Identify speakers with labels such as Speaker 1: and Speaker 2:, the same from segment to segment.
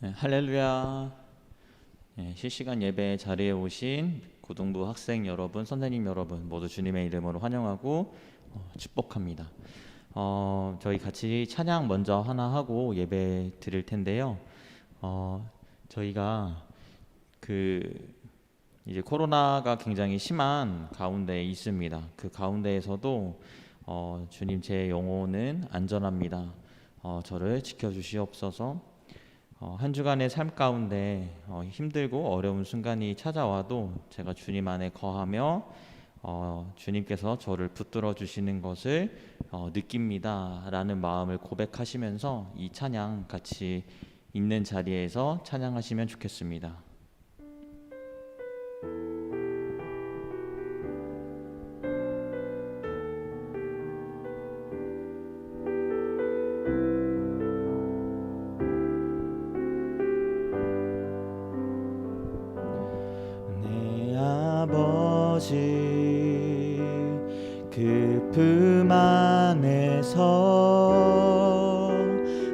Speaker 1: 네, 할렐루야. 네, 실시간 예배 자리에 오신 고등부 학생 여러분, 선생님 여러분 모두 주님의 이름으로 환영하고 축복합니다. 저희 같이 찬양 먼저 하나 하고 예배 드릴 텐데요. 저희가 이제 코로나가 굉장히 심한 가운데 있습니다. 그 가운데에서도 주님, 제 영혼은 안전합니다. 저를 지켜주시옵소서. 한 주간의 삶 가운데 힘들고 어려운 순간이 찾아와도 제가 주님 안에 거하며 주님께서 저를 붙들어 주시는 것을 느낍니다 라는 마음을 고백하시면서 이 찬양 같이 있는 자리에서 찬양하시면 좋겠습니다. 그 품 안에서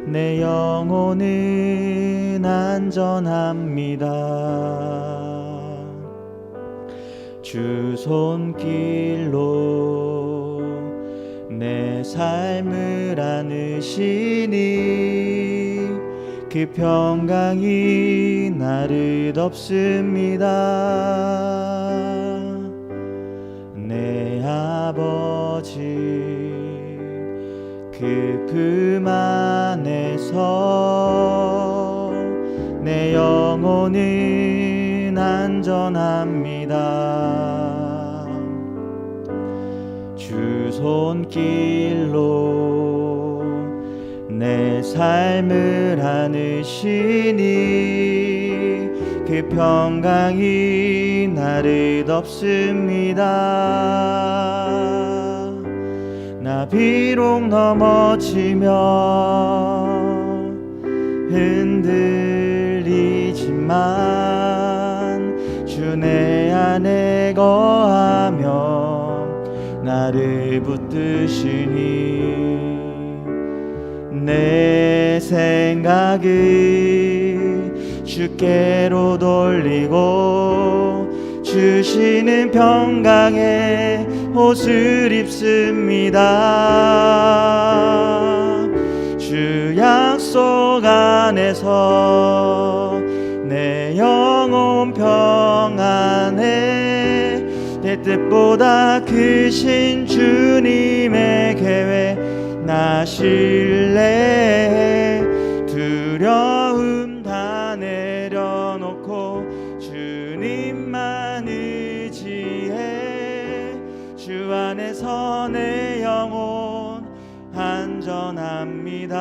Speaker 1: 내 영혼은 안전합니다. 주 손길로 내 삶을 안으시니 그 평강이 나를 덮습니다. 내 아버지 그 품 안에서 내 영혼은 안전합니다. 주 손길로 내 삶을 안으시니 그 평강이 나를 덮습니다. 나 비록 넘어지며 흔들리지만 주 내 안에 거하며 나를 붙드시니 내 생각을 주께로 돌리고 주시는 평강에 옷을 입습니다. 주 약속 안에서 내 영혼 평안해 내 뜻보다 크신 주님의 계획 나 신뢰해 두려움 다 내려놓고 주님만 의지해 주 안에서 내 영혼 안전합니다.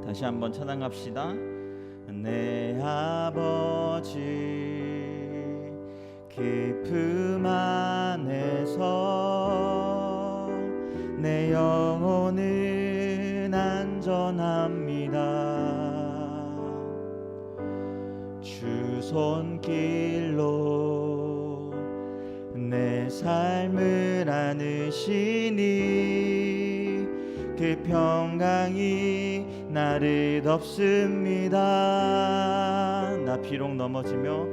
Speaker 1: 다시 한번 찬양합시다. 내 아버지 그 품 안에서 내 영혼은 안전합니다. 주 손길로 내 삶을 안으시니 그 평강이 나를 덮습니다. 나 비록 넘어지며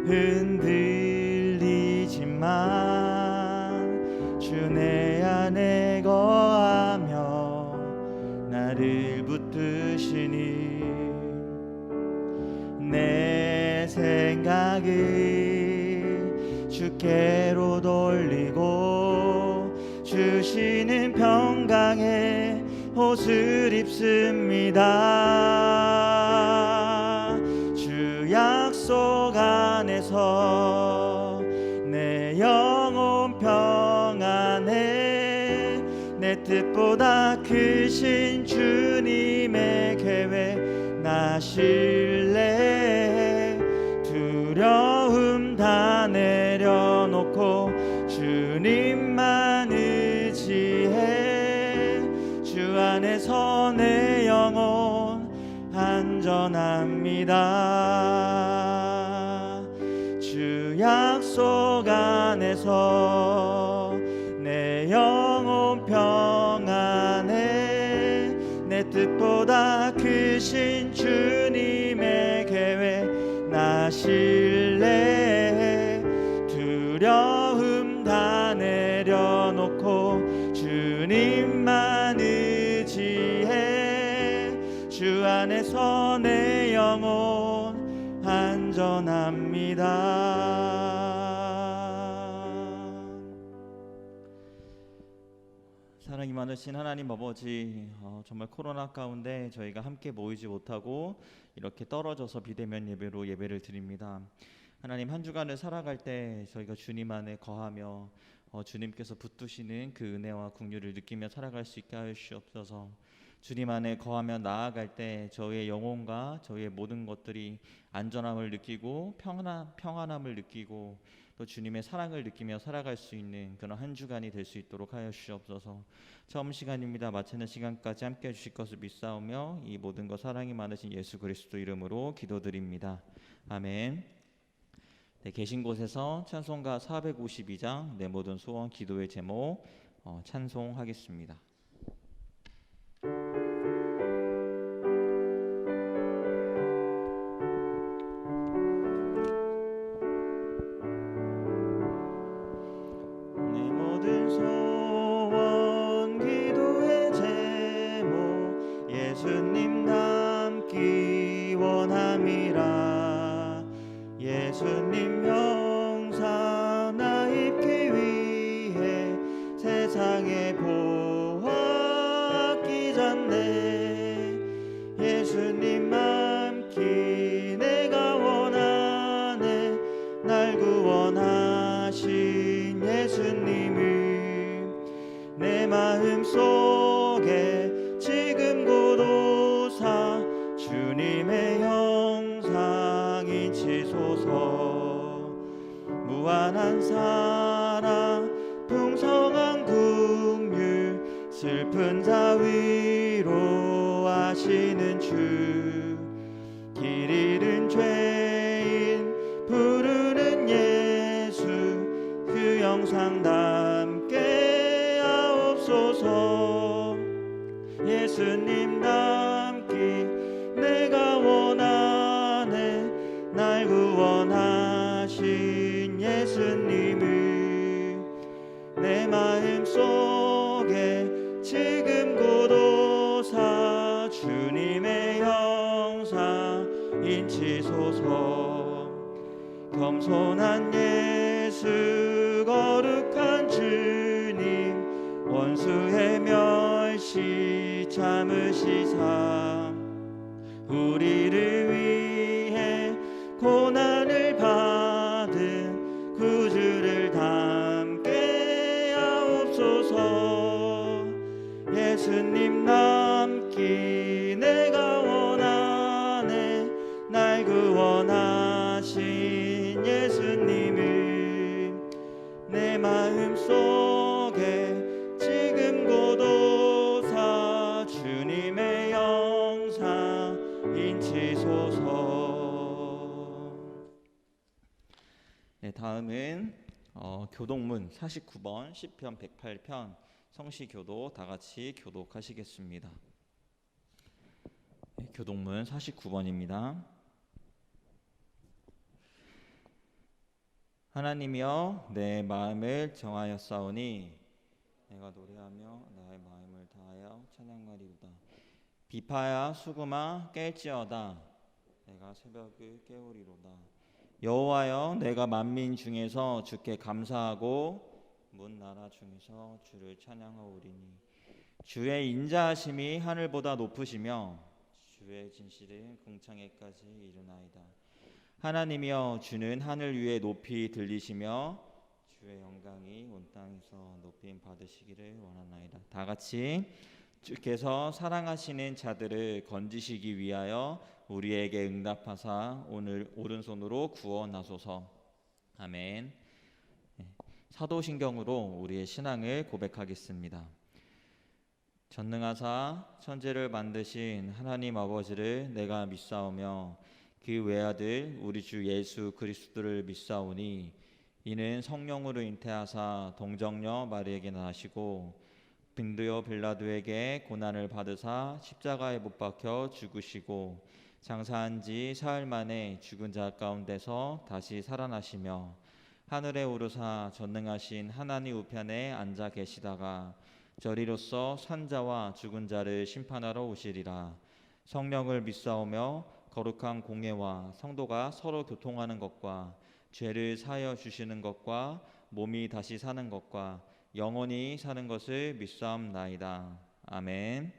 Speaker 1: 흔들리지만 주 내 안에 거하며 나를 붙드시니 내 생각을 주께로 돌리고 주시는 평강에 옷을 입습니다. 주 약속 안에서 내 영혼 평안해 내 뜻보다 크신 주님의 계획 나 신뢰해 두려움 다 내려놓고 주님만 의지해 주 안에서 내 영혼 안전합니다. 주 약속 속 안에서 내 영혼 평안해. 내 뜻보다 크신 주님의 계획 나 신뢰해. 두려움 다 내려놓고 주님만 의지해. 주 안에서 내 영혼 안전합니다. 사랑이 많으신 하나님 아버지, 정말 코로나 가운데 저희가 함께 모이지 못하고 이렇게 떨어져서 비대면 예배로 예배를 드립니다. 하나님, 한 주간을 살아갈 때 저희가 주님 안에 거하며 주님께서 붙드시는 그 은혜와 긍휼을 느끼며 살아갈 수 있게 하여 주시옵소서. 주님 안에 거하며 나아갈 때 저희의 영혼과 저희의 모든 것들이 안전함을 느끼고 평안함을 느끼고 또 주님의 사랑을 느끼며 살아갈 수 있는 그런 한 주간이 될 수 있도록 하여 주시옵소서. 처음 시간입니다. 마치는 시간까지 함께 해주실 것을 믿사오며 이 모든 것 사랑이 많으신 예수 그리스도 이름으로 기도드립니다. 아멘. 네, 계신 곳에서 찬송가 452장 내 모든 소원 기도의 제목 찬송하겠습니다. 예수님 닮기 원함이라. 예수님 형상 나 입기 위해 세상에 보았기 전에 예수님 닮기 내가 원하네. 날 구원하신 예수님을 내 마음속에 지금 고도사 주님의 형상 인치소서. 무한한 사랑 풍성한 긍휼 슬픈 자 위로하시는 주. 길 잃은 죄인 부르는 예수 그 형상 담게 하옵소서. 예수님 닮기 내가 원하네. 날 구원하신 예수님을 내 마음속에 지금 고도사 주님의 형상 인치소서. 겸손한 예수 거룩한 주님 원수의 멸시 참으시사 우리를 위해 고난을 받은 구주를 담게 하옵소서. 예수님 닮기 내가 원하네. 날 구원하신 예수님을 내 마음속에 지금 고도사 주님의 형상 인치소서. 네, 다음은 교독문 49번 시편 108편 성시교도 다같이 교독하시겠습니다. 네, 교독문 49번입니다. 하나님이여 내 마음을 정하였사오니 내가 노래하며 나의 마음을 다하여 찬양하리로다. 비파야 수금아 깰지어다. 내가 새벽을 깨우리로다. 여호와여 내가 만민 중에서 주께 감사하고 문 나라 중에서 주를 찬양하오리니 주의 인자하심이 하늘보다 높으시며 주의 진실은 궁창에까지 이르나이다. 하나님이여 주는 하늘 위에 높이 들리시며 주의 영광이 온 땅에서 높임 받으시기를 원하나이다. 다같이 주께서 사랑하시는 자들을 건지시기 위하여 우리에게 응답하사 오늘 오른손으로 구원하소서. 아멘. 사도신경으로 우리의 신앙을 고백하겠습니다. 전능하사 천지를 만드신 하나님 아버지를 내가 믿사오며 그 외아들 우리 주 예수 그리스도를 믿사오니 이는 성령으로 잉태하사 동정녀 마리에게 나시고 빈드요 빌라도에게 고난을 받으사 십자가에 못 박혀 죽으시고 장사한 지 사흘 만에 죽은 자 가운데서 다시 살아나시며 하늘에 오르사 전능하신 하나님 우편에 앉아 계시다가 저리로서 산자와 죽은 자를 심판하러 오시리라. 성령을 믿사오며 거룩한 공예와 성도가 서로 교통하는 것과 죄를 사하여 주시는 것과 몸이 다시 사는 것과 영원히 사는 것을 믿사옵나이다. 아멘.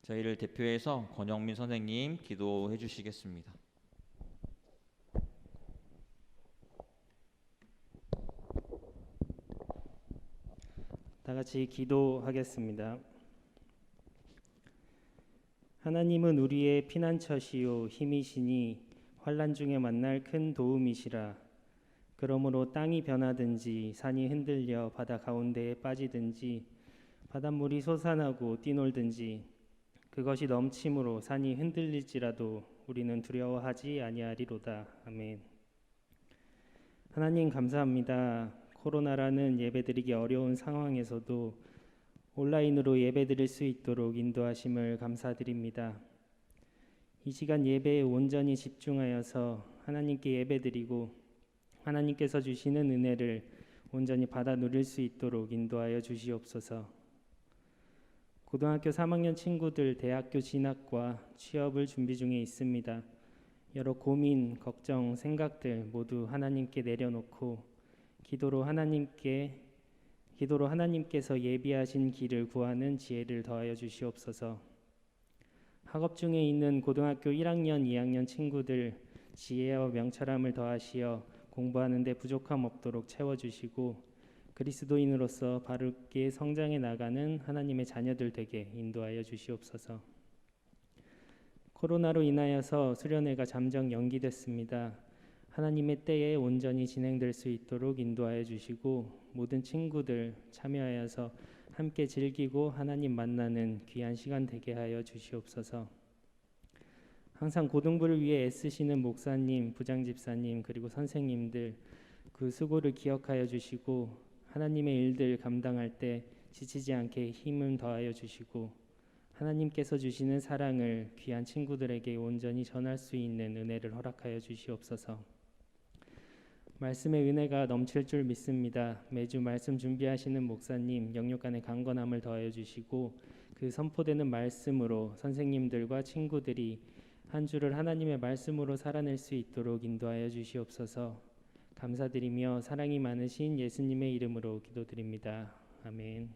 Speaker 1: 저희를 대표해서 권영민 선생님 기도해 주시겠습니다.
Speaker 2: 다 같이 기도하겠습니다. 하나님은 우리의 피난처시요 힘이시니 환난 중에 만날 큰 도움이시라. 그러므로 땅이 변하든지 산이 흔들려 바다 가운데에 빠지든지 바닷물이 솟아나고 뛰놀든지 그것이 넘침으로 산이 흔들릴지라도 우리는 두려워하지 아니하리로다. 아멘. 하나님 감사합니다. 코로나라는 예배드리기 어려운 상황에서도 온라인으로 예배드릴 수 있도록 인도하심을 감사드립니다. 이 시간 예배에 온전히 집중하여서 하나님께 예배드리고 하나님께서 주시는 은혜를 온전히 받아 누릴 수 있도록 인도하여 주시옵소서. 고등학교 3학년 친구들 대학교 진학과 취업을 준비 중에 있습니다. 여러 고민, 걱정, 생각들 모두 하나님께 내려놓고 기도로 하나님께서 예비하신 길을 구하는 지혜를 더하여 주시옵소서. 학업 중에 있는 고등학교 1학년, 2학년 친구들 지혜와 명철함을 더하시어 공부하는 데 부족함 없도록 채워주시고 그리스도인으로서 바르게 성장해 나가는 하나님의 자녀들 되게 인도하여 주시옵소서. 코로나로 인하여서 수련회가 잠정 연기됐습니다. 하나님의 때에 온전히 진행될 수 있도록 인도하여 주시고 모든 친구들 참여하여서 함께 즐기고 하나님 만나는 귀한 시간 되게 하여 주시옵소서. 항상 고등부를 위해 애쓰시는 목사님, 부장집사님 그리고 선생님들 그 수고를 기억하여 주시고 하나님의 일들 감당할 때 지치지 않게 힘을 더하여 주시고 하나님께서 주시는 사랑을 귀한 친구들에게 온전히 전할 수 있는 은혜를 허락하여 주시옵소서. 말씀의 은혜가 넘칠 줄 믿습니다. 매주 말씀 준비하시는 목사님 영육간의 강건함을 더하여 주시고 그 선포되는 말씀으로 선생님들과 친구들이 한 주를 하나님의 말씀으로 살아낼 수 있도록 인도하여 주시옵소서. 감사드리며 사랑이 많으신 예수님의 이름으로 기도드립니다. 아멘.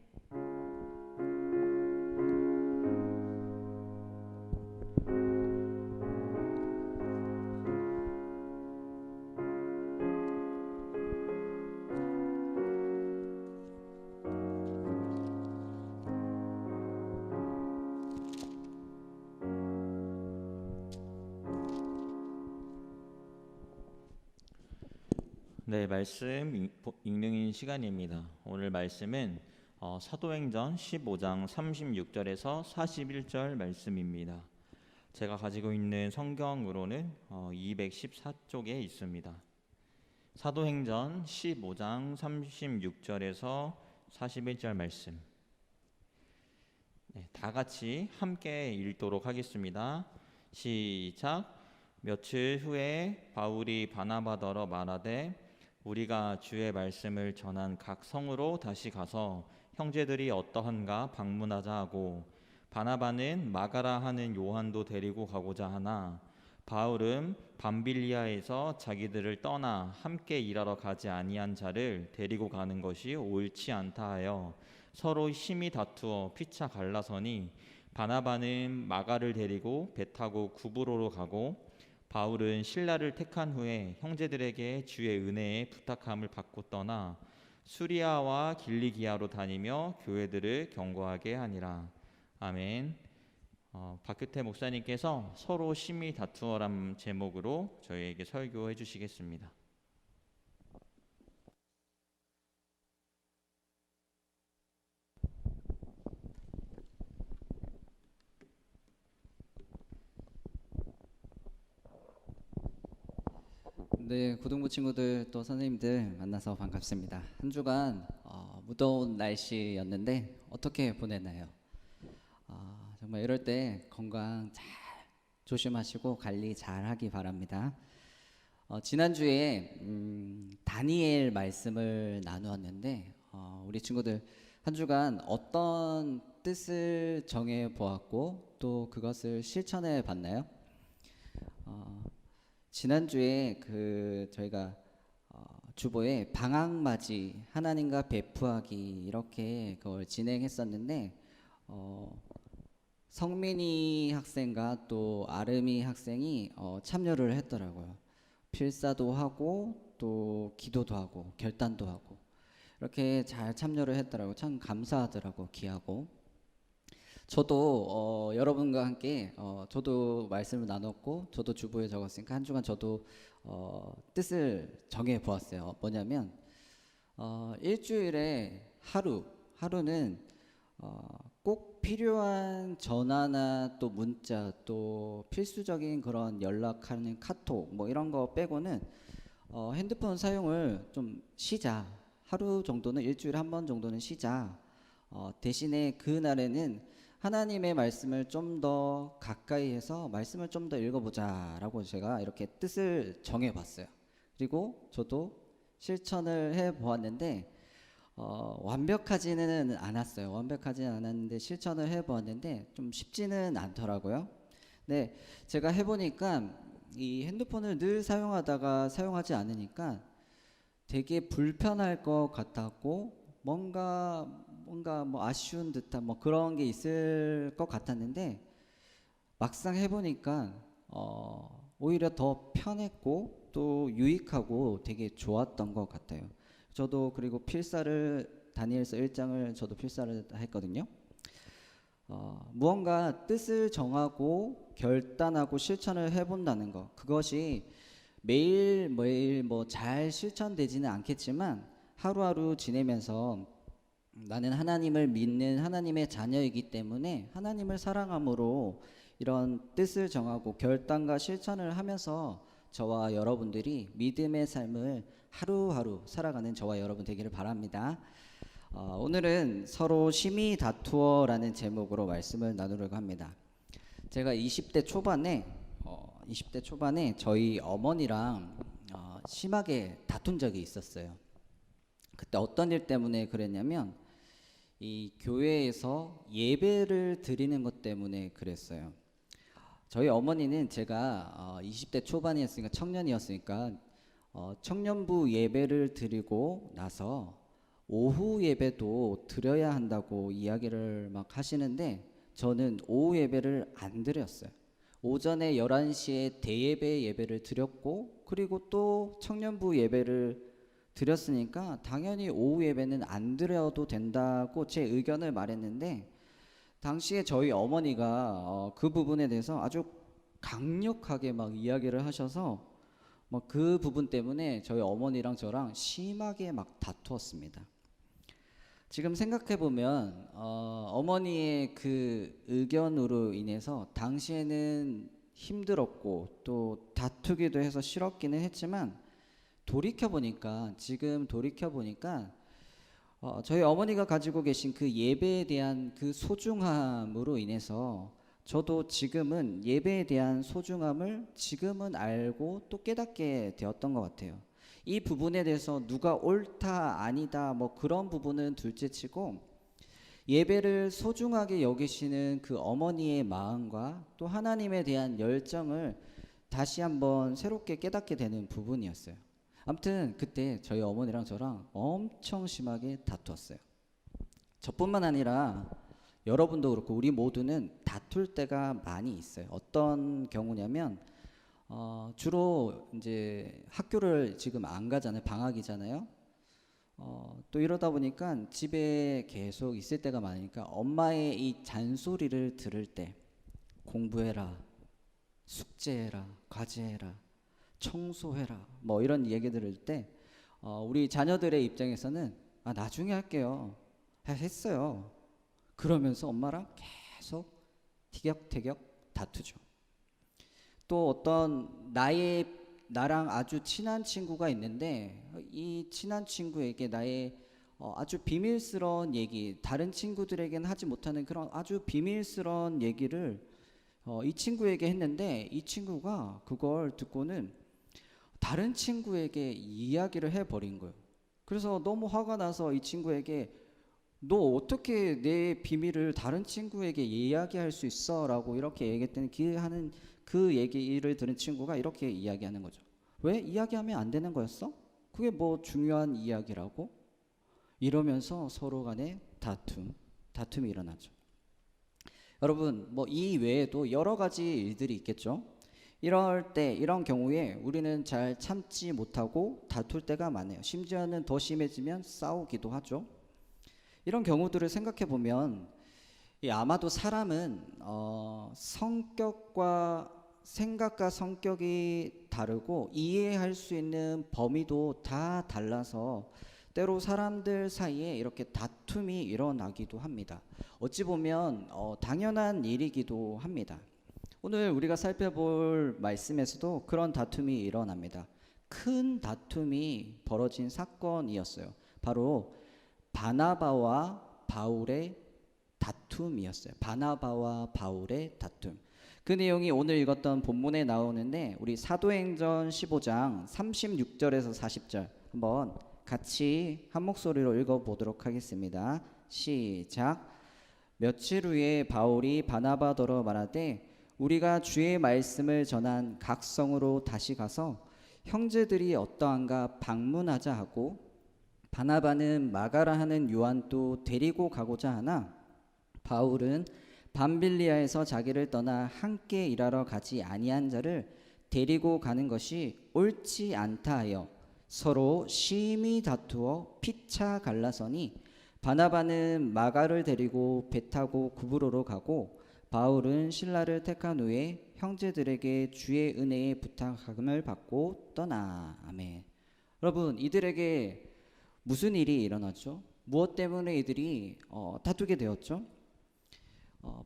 Speaker 1: 네, 말씀 읽는 시간입니다. 오늘 말씀은 사도행전 15장 36절에서 41절 말씀입니다. 제가 가지고 있는 성경으로는 214쪽에 있습니다. 사도행전 15장 36절에서 41절 말씀. 네, 다 같이 함께 읽도록 하겠습니다. 시작. 며칠 후에 바울이 바나바더러 말하되 우리가 주의 말씀을 전한 각 성으로 다시 가서 형제들이 어떠한가 방문하자 하고 바나바는 마가라 하는 요한도 데리고 가고자 하나 바울은 밤빌리아에서 자기들을 떠나 함께 일하러 가지 아니한 자를 데리고 가는 것이 옳지 않다 하여 서로 심히 다투어 피차 갈라서니 바나바는 마가를 데리고 배 타고 구브로로 가고 바울은 신라를 택한 후에 형제들에게 주의 은혜에 부탁함을 받고 떠나 수리아와 길리기아로 다니며 교회들을 경고하게 하니라. 아멘. 박규태 목사님께서 서로 심히 다투어란 제목으로 저희에게 설교해 주시겠습니다.
Speaker 3: 네, 고등부 친구들 또 선생님들 만나서 반갑습니다. 한 주간 무더운 날씨였는데 어떻게 보냈나요? 정말 이럴 때 건강 잘 조심하시고 관리 잘 하기 바랍니다. 지난주에 다니엘 말씀을 나누었는데 우리 친구들 한 주간 어떤 뜻을 정해 보았고 또 그것을 실천해 봤나요? 지난주에 저희가 주보에 방학맞이 하나님과 베푸하기 이렇게 그걸 진행했었는데 성민이 학생과 또 아름이 학생이 참여를 했더라고요. 필사도 하고 또 기도도 하고 결단도 하고 이렇게 잘 참여를 했더라고요. 참 감사하더라고 귀하고. 저도 여러분과 함께 저도 말씀을 나눴고 저도 주보에 적었으니까 한 주간 저도 뜻을 정해 보았어요. 뭐냐면 일주일에 하루는 꼭 필요한 전화나 또 문자 또 필수적인 그런 연락하는 카톡 뭐 이런 거 빼고는 핸드폰 사용을 좀 쉬자. 하루 정도는 일주일에 한 번 정도는 쉬자. 대신에 그 날에는 하나님의 말씀을 좀 더 가까이 해서 말씀을 좀 더 읽어보자라고 제가 이렇게 뜻을 정해봤어요. 그리고 저도 실천을 해보았는데 완벽하지는 않았어요. 완벽하지는 않았는데 실천을 해보았는데 좀 쉽지는 않더라고요. 네, 제가 해보니까 이 핸드폰을 늘 사용하다가 사용하지 않으니까 되게 불편할 것 같았고 뭔가 뭐 아쉬운 듯한 뭐 그런 게 있을 것 같았는데 막상 해보니까 오히려 더 편했고 또 유익하고 되게 좋았던 것 같아요. 저도 그리고 필사를 다니엘서 1장을 저도 필사를 했거든요. 무언가 뜻을 정하고 결단하고 실천을 해본다는 것 그것이 매일매일 뭐 잘 실천되지는 않겠지만 하루하루 지내면서 나는 하나님을 믿는 하나님의 자녀이기 때문에 하나님을 사랑함으로 이런 뜻을 정하고 결단과 실천을 하면서 저와 여러분들이 믿음의 삶을 하루하루 살아가는 저와 여러분 되기를 바랍니다. 오늘은 서로 심히 다투어라는 제목으로 말씀을 나누려고 합니다. 제가 20대 초반에 저희 어머니랑 심하게 다툰 적이 있었어요. 그때 어떤 일 때문에 그랬냐면 이 교회에서 예배를 드리는 것 때문에 그랬어요. 저희 어머니는 제가 20대 초반이었으니까 청년이었으니까 청년부 예배를 드리고 나서 오후 예배도 드려야 한다고 이야기를 막 하시는데 저는 오후 예배를 안 드렸어요. 오전에 11시에 대예배 예배를 드렸고 그리고 또 청년부 예배를 드렸으니까 당연히 오후 예배는 안 드려도 된다고 제 의견을 말했는데 당시에 저희 어머니가 그 부분에 대해서 아주 강력하게 막 이야기를 하셔서 막 그 부분 때문에 저희 어머니랑 저랑 심하게 막 다투었습니다. 지금 생각해 보면 어머니의 그 의견으로 인해서 당시에는 힘들었고 또 다투기도 해서 싫었기는 했지만 지금 돌이켜 보니까 저희 어머니가 가지고 계신 그 예배에 대한 그 소중함으로 인해서 저도 지금은 예배에 대한 소중함을 지금은 알고 또 깨닫게 되었던 것 같아요. 이 부분에 대해서 누가 옳다 아니다 뭐 그런 부분은 둘째치고 예배를 소중하게 여기시는 그 어머니의 마음과 또 하나님에 대한 열정을 다시 한번 새롭게 깨닫게 되는 부분이었어요. 아무튼 그때 저희 어머니랑 저랑 엄청 심하게 다투었어요. 저뿐만 아니라 여러분도 그렇고 우리 모두는 다툴 때가 많이 있어요. 어떤 경우냐면 주로 이제 학교를 지금 안 가잖아요. 방학이잖아요. 또 이러다 보니까 집에 계속 있을 때가 많으니까 엄마의 이 잔소리를 들을 때 공부해라, 숙제해라, 과제해라, 청소해라 뭐 이런 얘기 들을 때 우리 자녀들의 입장에서는 나중에 할게요. 했어요. 그러면서 엄마랑 계속 티격태격 다투죠. 또 어떤 나랑 아주 친한 친구가 있는데 이 친한 친구에게 나의 아주 비밀스러운 얘기, 다른 친구들에게는 하지 못하는 그런 아주 비밀스러운 얘기를 이 친구에게 했는데 이 친구가 그걸 듣고는 다른 친구에게 이야기를 해버린 거예요. 그래서 너무 화가 나서 이 친구에게 너 어떻게 내 비밀을 다른 친구에게 이야기할 수 있어? 라고 이렇게 얘기했더니 그 얘기를 들은 친구가 이렇게 이야기하는 거죠. 왜? 이야기하면 안 되는 거였어? 그게 뭐 중요한 이야기라고? 이러면서 서로 간에 다툼이 일어나죠. 여러분, 뭐 이 외에도 여러 가지 일들이 있겠죠. 이런 경우에 우리는 잘 참지 못하고 다툴 때가 많아요. 심지어는 더 심해지면 싸우기도 하죠. 이런 경우들을 생각해 보면 아마도 사람은 생각과 성격이 다르고 이해할 수 있는 범위도 다 달라서 때로 사람들 사이에 이렇게 다툼이 일어나기도 합니다. 어찌 보면 당연한 일이기도 합니다. 오늘 우리가 살펴볼 말씀에서도 그런 다툼이 일어납니다. 큰 다툼이 벌어진 사건이었어요. 바로 바나바와 바울의 다툼이었어요. 바나바와 바울의 다툼. 그 내용이 오늘 읽었던 본문에 나오는데 우리 사도행전 15장 36절에서 40절 한번 같이 한 목소리로 읽어보도록 하겠습니다. 시작. 며칠 후에 바울이 바나바더러 말하되 우리가 주의 말씀을 전한 각 성으로 다시 가서 형제들이 어떠한가 방문하자 하고 바나바는 마가라 하는 요한도 데리고 가고자 하나 바울은 밤빌리아에서 자기를 떠나 함께 일하러 가지 아니한 자를 데리고 가는 것이 옳지 않다 하여 서로 심히 다투어 피차 갈라서니 바나바는 마가를 데리고 배 타고 구브로로 가고 바울은 신라를 택한 후에 형제들에게 주의 은혜의 부탁함을 받고 떠나. 아멘. 여러분, 이들에게 무슨 일이 일어났죠? 무엇 때문에 이들이 다투게 되었죠?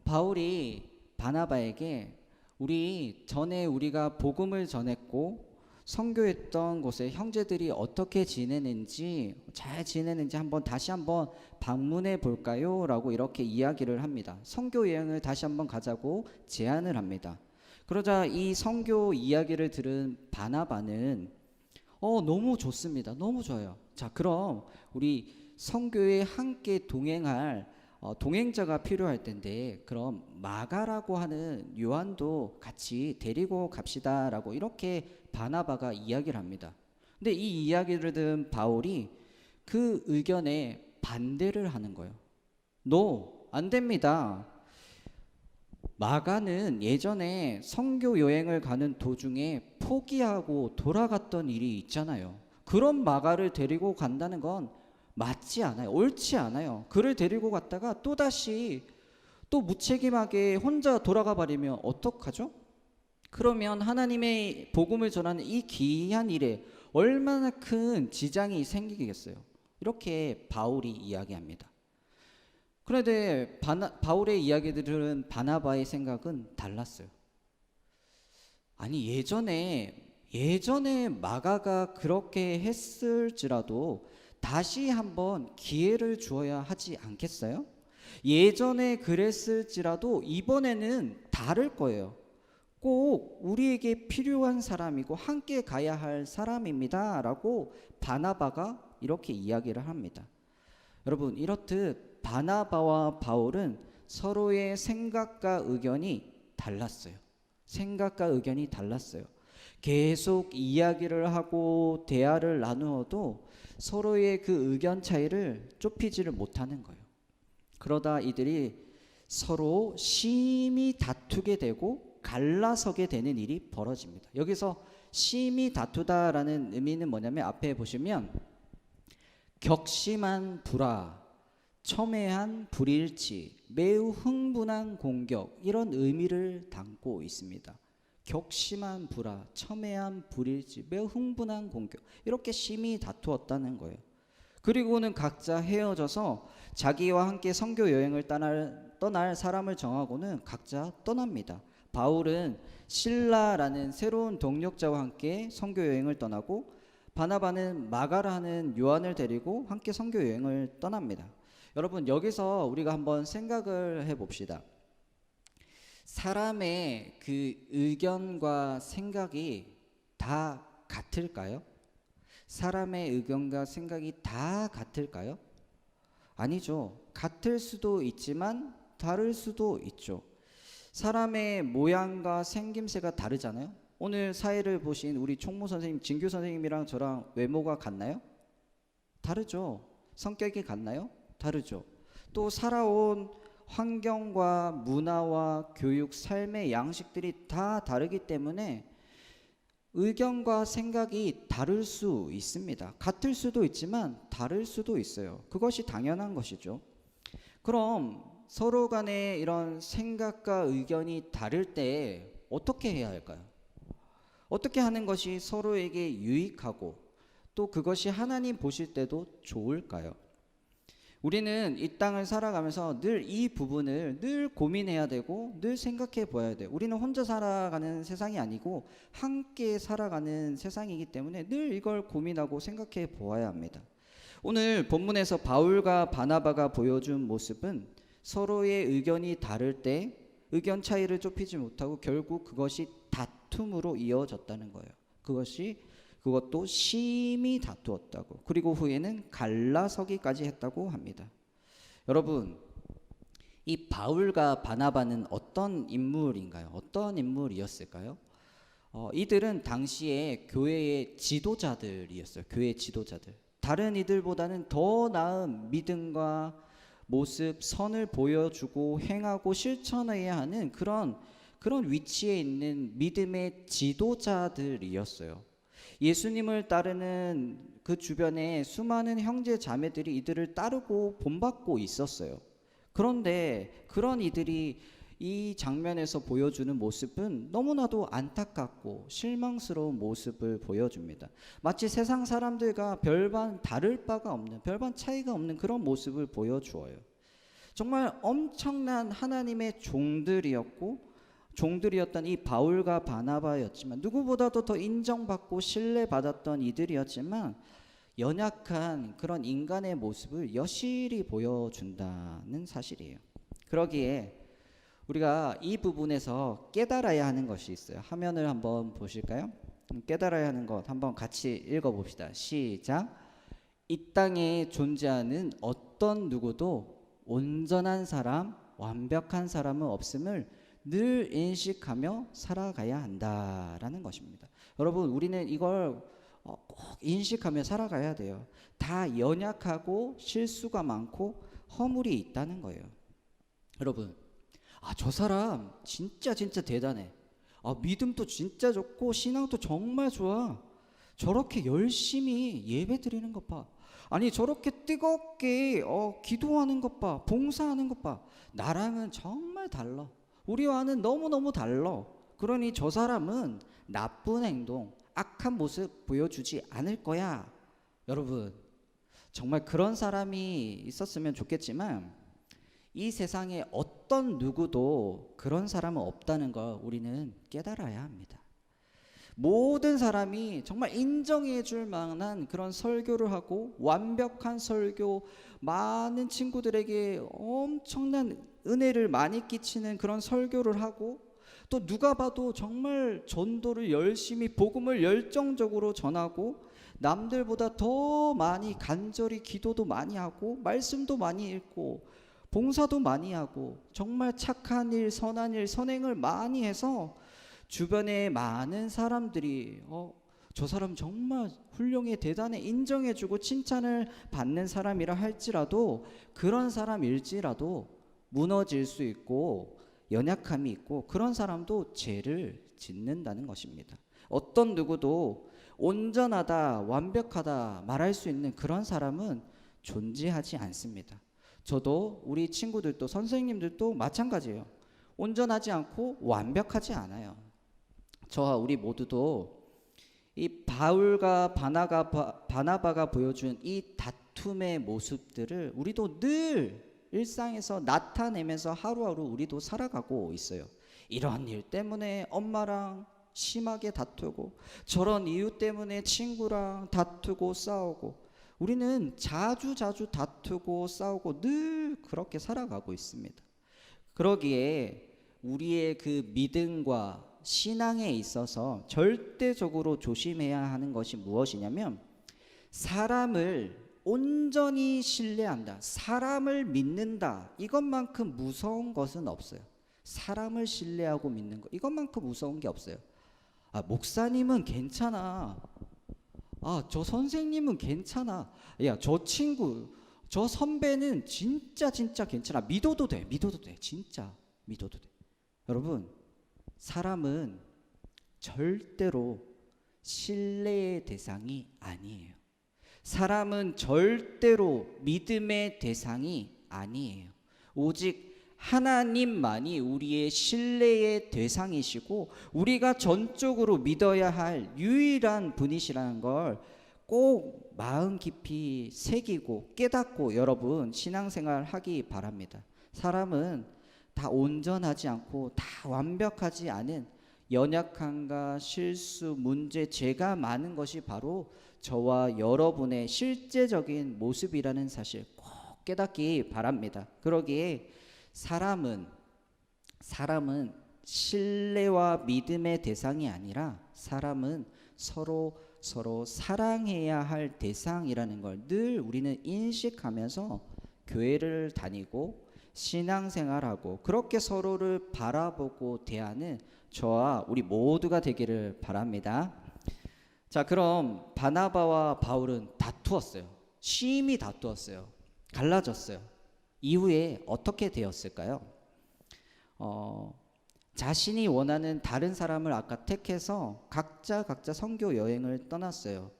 Speaker 3: 바울이 바나바에게 우리가 복음을 전했고 선교했던 곳에 형제들이 어떻게 잘 지내는지 다시 한번 방문해 볼까요? 라고 이렇게 이야기를 합니다. 선교 여행을 다시 한번 가자고 제안을 합니다. 그러자 이 선교 이야기를 들은 바나바는 너무 좋습니다. 너무 좋아요. 자, 그럼 우리 선교에 함께 동행할 동행자가 필요할 텐데 그럼 마가라고 하는 요한도 같이 데리고 갑시다라고 이렇게 바나바가 이야기를 합니다. 근데 이 이야기를 들은 바울이 그 의견에 반대를 하는 거예요. 안 됩니다. 마가는 예전에 선교 여행을 가는 도중에 포기하고 돌아갔던 일이 있잖아요. 그런 마가를 데리고 간다는 건 맞지 않아요. 옳지 않아요. 그를 데리고 갔다가 또다시 무책임하게 혼자 돌아가 버리면 어떡하죠? 그러면 하나님의 복음을 전하는 이 귀한 일에 얼마나 큰 지장이 생기겠어요. 이렇게 바울이 이야기합니다. 그런데 바울의 이야기들은 바나바의 생각은 달랐어요. 아니 예전에 마가가 그렇게 했을지라도 다시 한번 기회를 주어야 하지 않겠어요? 예전에 그랬을지라도 이번에는 다를 거예요. 꼭 우리에게 필요한 사람이고 함께 가야 할 사람입니다 라고 바나바가 이렇게 이야기를 합니다. 여러분, 이렇듯 바나바와 바울은 서로의 생각과 의견이 달랐어요. 계속 이야기를 하고 대화를 나누어도 서로의 그 의견 차이를 좁히지를 못하는 거예요. 그러다 이들이 서로 심히 다투게 되고 갈라서게 되는 일이 벌어집니다. 여기서 심히 다투다라는 의미는 뭐냐면 앞에 보시면 격심한 불화, 첨예한 불일치, 매우 흥분한 공격 이런 의미를 담고 있습니다. 격심한 불화, 첨예한 불일치, 매우 흥분한 공격 이렇게 심히 다투었다는 거예요. 그리고는 각자 헤어져서 자기와 함께 선교 여행을 떠날 사람을 정하고는 각자 떠납니다. 바울은 실라라는 새로운 동력자와 함께 선교 여행을 떠나고 바나바는 마가라는 요한을 데리고 함께 선교 여행을 떠납니다. 여러분, 여기서 우리가 한번 생각을 해봅시다. 사람의 그 의견과 생각이 다 같을까요? 사람의 의견과 생각이 다 같을까요? 아니죠. 같을 수도 있지만 다를 수도 있죠. 사람의 모양과 생김새가 다르잖아요. 오늘 사회를 보신 우리 총무 선생님, 진규 선생님이랑 저랑 외모가 같나요? 다르죠. 성격이 같나요? 다르죠. 또 살아온 환경과 문화와 교육, 삶의 양식들이 다 다르기 때문에 의견과 생각이 다를 수 있습니다. 같을 수도 있지만 다를 수도 있어요. 그것이 당연한 것이죠. 그럼 서로 간에 이런 생각과 의견이 다를 때 어떻게 해야 할까요? 어떻게 하는 것이 서로에게 유익하고 또 그것이 하나님 보실 때도 좋을까요? 우리는 이 땅을 살아가면서 늘 이 부분을 늘 고민해야 되고 늘 생각해 보아야 돼요. 우리는 혼자 살아가는 세상이 아니고 함께 살아가는 세상이기 때문에 늘 이걸 고민하고 생각해 보아야 합니다. 오늘 본문에서 바울과 바나바가 보여준 모습은 서로의 의견이 다를 때 의견 차이를 좁히지 못하고 결국 그것이 다툼으로 이어졌다는 거예요. 그것도 심히 다투었다고. 그리고 후에는 갈라서기까지 했다고 합니다. 여러분, 이 바울과 바나바는 어떤 인물인가요? 어떤 인물이었을까요? 이들은 당시에 교회의 지도자들이었어요. 교회의 지도자들. 다른 이들보다는 더 나은 믿음과 모습, 선을 보여주고 행하고 실천해야 하는 그런 위치에 있는 믿음의 지도자들이었어요. 예수님을 따르는 그 주변에 수많은 형제 자매들이 이들을 따르고 본받고 있었어요. 그런데 그런 이들이 이 장면에서 보여주는 모습은 너무나도 안타깝고 실망스러운 모습을 보여줍니다. 마치 세상 사람들과 별반 다를 바가 없는, 별반 차이가 없는 그런 모습을 보여주어요. 정말 엄청난 하나님의 종들이었던 이 바울과 바나바였지만 누구보다도 더 인정받고 신뢰받았던 이들이었지만 연약한 그런 인간의 모습을 여실히 보여준다는 사실이에요. 그러기에 우리가 이 부분에서 깨달아야 하는 것이 있어요. 화면을 한번 보실까요? 깨달아야 하는 것 한번 같이 읽어봅시다. 시작. 이 땅에 존재하는 어떤 누구도 온전한 사람, 완벽한 사람은 없음을 늘 인식하며 살아가야 한다라는 것입니다. 여러분, 우리는 이걸 꼭 인식하며 살아가야 돼요. 다 연약하고 실수가 많고 허물이 있다는 거예요. 여러분, 저 사람 진짜 대단해. 믿음도 진짜 좋고 신앙도 정말 좋아. 저렇게 열심히 예배 드리는 것 봐. 아니, 저렇게 뜨겁게 기도하는 것 봐. 봉사하는 것 봐. 나랑은 정말 달라. 우리와는 너무너무 달라. 그러니 저 사람은 나쁜 행동, 악한 모습 보여주지 않을 거야. 여러분, 정말 그런 사람이 있었으면 좋겠지만 이 세상에 어떤 누구도 그런 사람은 없다는 걸 우리는 깨달아야 합니다. 모든 사람이 정말 인정해 줄 만한 그런 설교를 하고 완벽한 설교, 많은 친구들에게 엄청난 은혜를 많이 끼치는 그런 설교를 하고 또 누가 봐도 정말 전도를 열심히 복음을 열정적으로 전하고 남들보다 더 많이 간절히 기도도 많이 하고 말씀도 많이 읽고 봉사도 많이 하고 정말 착한 일, 선한 일, 선행을 많이 해서 주변에 많은 사람들이 저 사람 정말 훌륭해, 대단해 인정해주고 칭찬을 받는 사람이라 할지라도 그런 사람일지라도 무너질 수 있고 연약함이 있고 그런 사람도 죄를 짓는다는 것입니다. 어떤 누구도 온전하다, 완벽하다 말할 수 있는 그런 사람은 존재하지 않습니다. 저도 우리 친구들도 선생님들도 마찬가지예요. 온전하지 않고 완벽하지 않아요. 저와 우리 모두도 이 바울과 바나바가 보여준 이 다툼의 모습들을 우리도 늘 일상에서 나타내면서 하루하루 우리도 살아가고 있어요. 이런 일 때문에 엄마랑 심하게 다투고 저런 이유 때문에 친구랑 다투고 싸우고 우리는 자주 다투고 싸우고 늘 그렇게 살아가고 있습니다. 그러기에 우리의 그 믿음과 신앙에 있어서 절대적으로 조심해야 하는 것이 무엇이냐면 사람을 온전히 신뢰한다, 사람을 믿는다, 이것만큼 무서운 것은 없어요. 사람을 신뢰하고 믿는 것, 이것만큼 무서운 게 없어요. 아, 목사님은 괜찮아. 아, 저 선생님은 괜찮아. 야, 저 친구, 저 선배는 진짜 괜찮아. 믿어도 돼. 진짜 믿어도 돼. 여러분, 사람은 절대로 신뢰의 대상이 아니에요. 사람은 절대로 믿음의 대상이 아니에요. 오직 하나님만이 우리의 신뢰의 대상이시고 우리가 전적으로 믿어야 할 유일한 분이시라는 걸 꼭 마음 깊이 새기고 깨닫고 여러분 신앙생활 하기 바랍니다. 사람은 다 온전하지 않고 다 완벽하지 않은 연약함과 실수, 문제, 죄가 많은 것이 바로 저와 여러분의 실제적인 모습이라는 사실 꼭 깨닫기 바랍니다. 그러기에 사람은 신뢰와 믿음의 대상이 아니라 사람은 서로 사랑해야 할 대상이라는 걸 늘 우리는 인식하면서 교회를 다니고 신앙생활하고 그렇게 서로를 바라보고 대하는 저와 우리 모두가 되기를 바랍니다. 자, 그럼 바나바와 바울은 다투었어요. 심히 다투었어요. 갈라졌어요. 이후에 어떻게 되었을까요? 자신이 원하는 다른 사람을 아까 택해서 각자 선교 여행을 떠났어요.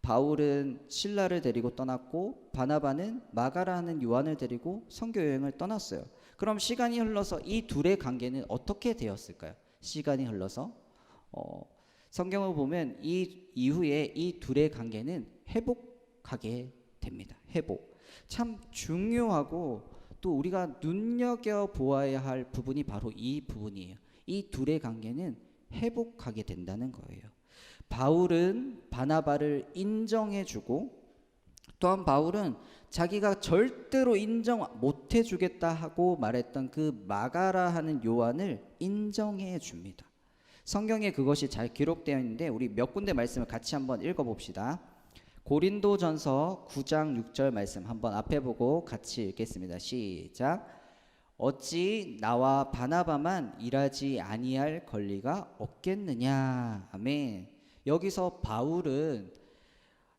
Speaker 3: 바울은 실라를 데리고 떠났고 바나바는 마가라는 요한을 데리고 선교 여행을 떠났어요. 그럼 시간이 흘러서 이 둘의 관계는 어떻게 되었을까요? 시간이 흘러서 성경을 보면 이 이후에 이 둘의 관계는 회복하게 됩니다. 회복. 참 중요하고 또 우리가 눈여겨보아야 할 부분이 바로 이 부분이에요. 이 둘의 관계는 회복하게 된다는 거예요. 바울은 바나바를 인정해주고 또한 바울은 자기가 절대로 인정 못해주겠다 하고 말했던 그 마가라 하는 요한을 인정해줍니다. 성경에 그것이 잘 기록되어 있는데 우리 몇 군데 말씀을 같이 한번 읽어봅시다. 고린도전서 9장 6절 말씀 한번 앞에 보고 같이 읽겠습니다. 시작. 어찌 나와 바나바만 일하지 아니할 권리가 없겠느냐. 아멘. 여기서 바울은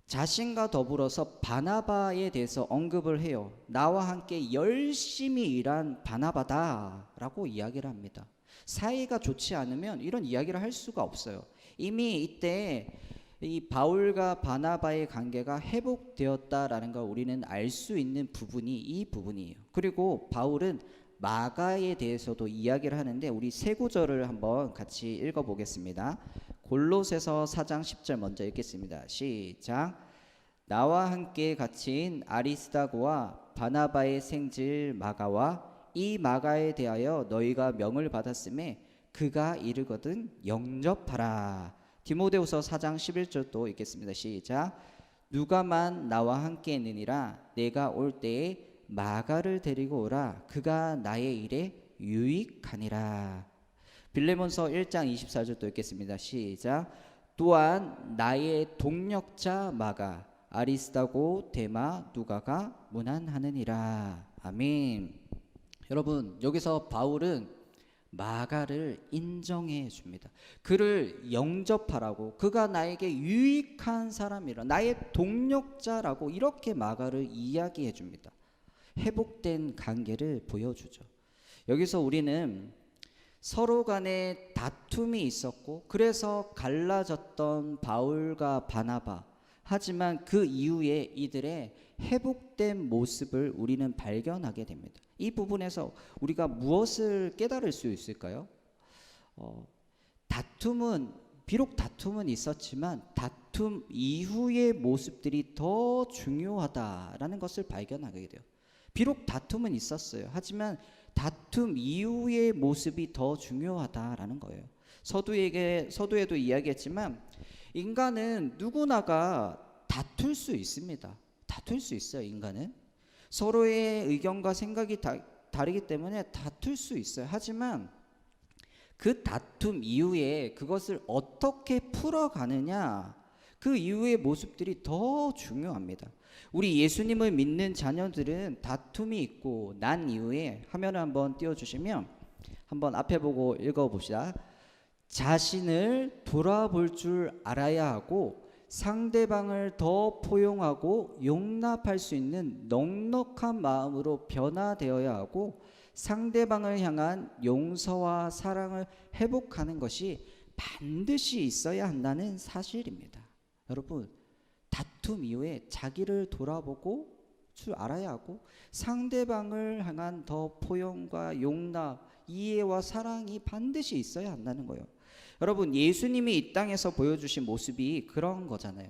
Speaker 3: 자신과 더불어서 바나바에 대해서 언급을 해요. 나와 함께 열심히 일한 바나바다라고 이야기를 합니다. 사이가 좋지 않으면 이런 이야기를 할 수가 없어요. 이미 이때 이 바울과 바나바의 관계가 회복되었다라는 걸 우리는 알 수 있는 부분이 이 부분이에요. 그리고 바울은 마가에 대해서도 이야기를 하는데 우리 세 구절을 한번 같이 읽어보겠습니다. 골로새서 4장 10절 먼저 읽겠습니다. 시작. 나와 함께 갇힌 아리스다고와 바나바의 생질 마가와 이 마가에 대하여 너희가 명을 받았음에 그가 이르거든 영접하라. 디모데후서 4장 11절도 읽겠습니다. 시작. 누가만 나와 함께 있느니라 내가 올 때에 마가를 데리고 오라. 그가 나의 일에 유익하니라. 빌레몬서 1장 24절도 읽겠습니다. 시작. 또한 나의 동력자 마가 아리스다고 데마 누가가 문안하느니라. 아멘. 여러분 여기서 바울은 마가를 인정해 줍니다. 그를 영접하라고, 그가 나에게 유익한 사람이라, 나의 동력자라고 이렇게 마가를 이야기해 줍니다. 회복된 관계를 보여주죠. 여기서 우리는 서로 간에 다툼이 있었고 그래서 갈라졌던 바울과 바나바, 하지만 그 이후에 이들의 회복된 모습을 우리는 발견하게 됩니다. 이 부분에서 우리가 무엇을 깨달을 수 있을까요? 비록 다툼은 있었지만 다툼 이후의 모습들이 더 중요하다라는 것을 발견하게 돼요. 비록 다툼은 있었어요. 하지만 다툼 이후의 모습이 더 중요하다라는 거예요. 서두에도 이야기했지만 인간은 누구나가 다툴 수 있습니다. 다툴 수 있어요. 인간은 서로의 의견과 생각이 다르기 때문에 다툴 수 있어요. 하지만 그 다툼 이후에 그것을 어떻게 풀어가느냐, 그 이후의 모습들이 더 중요합니다. 우리 예수님을 믿는 자녀들은 다툼이 있고 난 이후에, 화면을 한번 띄워주시면 한번 앞에 보고 읽어봅시다. 자신을 돌아볼 줄 알아야 하고 상대방을 더 포용하고 용납할 수 있는 넉넉한 마음으로 변화되어야 하고 상대방을 향한 용서와 사랑을 회복하는 것이 반드시 있어야 한다는 사실입니다. 여러분, 다툼 이후에 자기를 돌아보고 줄 알아야 하고 상대방을 향한 더 포용과 용납, 이해와 사랑이 반드시 있어야 한다는 거예요. 여러분, 예수님이 이 땅에서 보여주신 모습이 그런 거잖아요.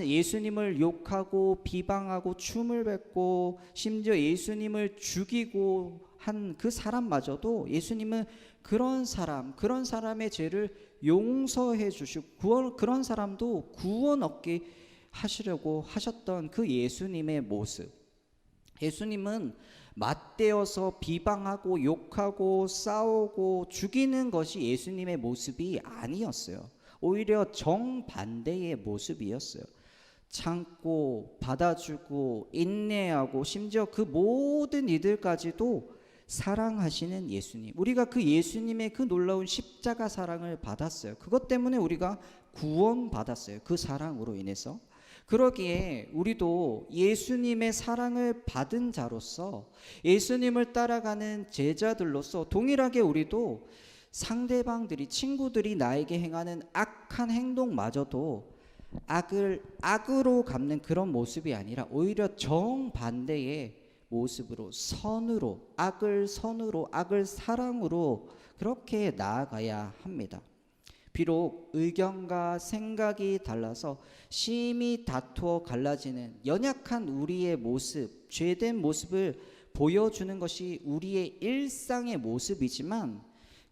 Speaker 3: 예수님을 욕하고 비방하고 춤을 뱉고 심지어 예수님을 죽이고 한 그 사람마저도 예수님은 그런 사람의 죄를 용서해 주시고 그런 사람도 구원 얻게 하시려고 하셨던 그 예수님의 모습. 예수님은 맞대어서 비방하고 욕하고 싸우고 죽이는 것이 예수님의 모습이 아니었어요. 오히려 정반대의 모습이었어요. 참고 받아주고 인내하고 심지어 그 모든 이들까지도 사랑하시는 예수님. 우리가 그 예수님의 그 놀라운 십자가 사랑을 받았어요. 그것 때문에 우리가 구원받았어요. 그 사랑으로 인해서. 그러기에 우리도 예수님의 사랑을 받은 자로서 예수님을 따라가는 제자들로서 동일하게 우리도 상대방들이, 친구들이 나에게 행하는 악한 행동마저도 악으로 갚는 그런 모습이 아니라 오히려 정반대의 모습으로, 선으로, 악을 사랑으로 그렇게 나아가야 합니다. 비록 의견과 생각이 달라서 심히 다투어 갈라지는 연약한 우리의 모습, 죄된 모습을 보여주는 것이 우리의 일상의 모습이지만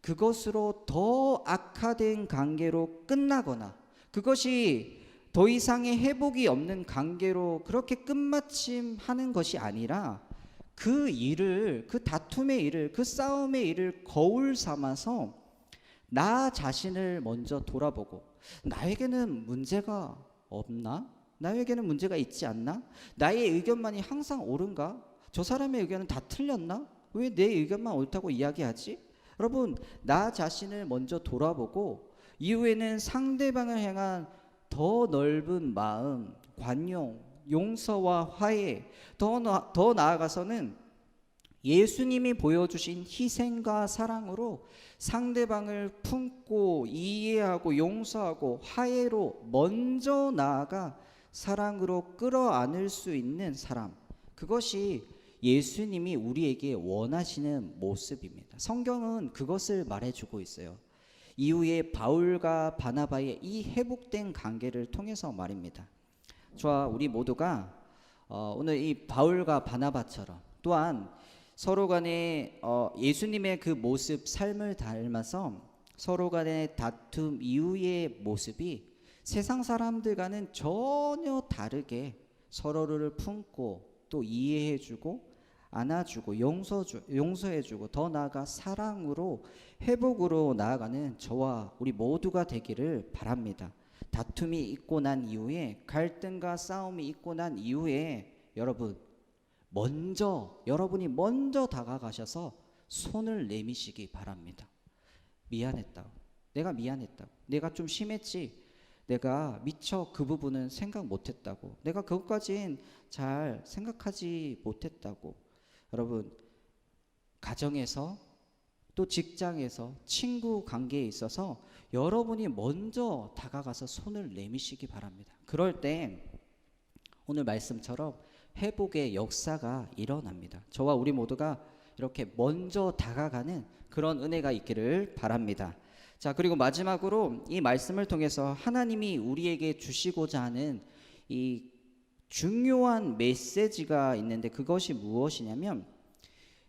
Speaker 3: 그것으로 더 악화된 관계로 끝나거나 그것이 더 이상의 회복이 없는 관계로 그렇게 끝마침하는 것이 아니라 그 다툼의 일을, 그 싸움의 일을 거울 삼아서 나 자신을 먼저 돌아보고, 나에게는 문제가 없나? 나에게는 문제가 있지 않나? 나의 의견만이 항상 옳은가? 저 사람의 의견은 다 틀렸나? 왜 내 의견만 옳다고 이야기하지? 여러분, 나 자신을 먼저 돌아보고 이후에는 상대방을 향한 더 넓은 마음, 관용, 용서와 화해, 더 나아가서는 예수님이 보여주신 희생과 사랑으로 상대방을 품고 이해하고 용서하고 화해로 먼저 나아가 사랑으로 끌어안을 수 있는 사람, 그것이 예수님이 우리에게 원하시는 모습입니다. 성경은 그것을 말해주고 있어요. 이후에 바울과 바나바의 이 회복된 관계를 통해서 말입니다. 저와 우리 모두가 오늘 이 바울과 바나바처럼 또한 서로 간에 예수님의 그 모습, 삶을 닮아서 서로 간의 다툼 이후의 모습이 세상 사람들과는 전혀 다르게 서로를 품고 또 이해해주고 안아주고 용서해주고 더 나아가 사랑으로 회복으로 나아가는 저와 우리 모두가 되기를 바랍니다. 다툼이 있고 난 이후에, 갈등과 싸움이 있고 난 이후에 여러분이 먼저 다가가셔서 손을 내미시기 바랍니다. 미안했다고, 내가 미안했다고, 내가 좀 심했지, 내가 미처 그 부분은 생각 못했다고, 내가 그것까진 잘 생각하지 못했다고. 여러분, 가정에서 또 직장에서 친구 관계에 있어서 여러분이 먼저 다가가서 손을 내미시기 바랍니다. 그럴 때 오늘 말씀처럼 회복의 역사가 일어납니다. 저와 우리 모두가 이렇게 먼저 다가가는 그런 은혜가 있기를 바랍니다. 자, 그리고 마지막으로 이 말씀을 통해서 하나님이 우리에게 주시고자 하는 이 중요한 메시지가 있는데 그것이 무엇이냐면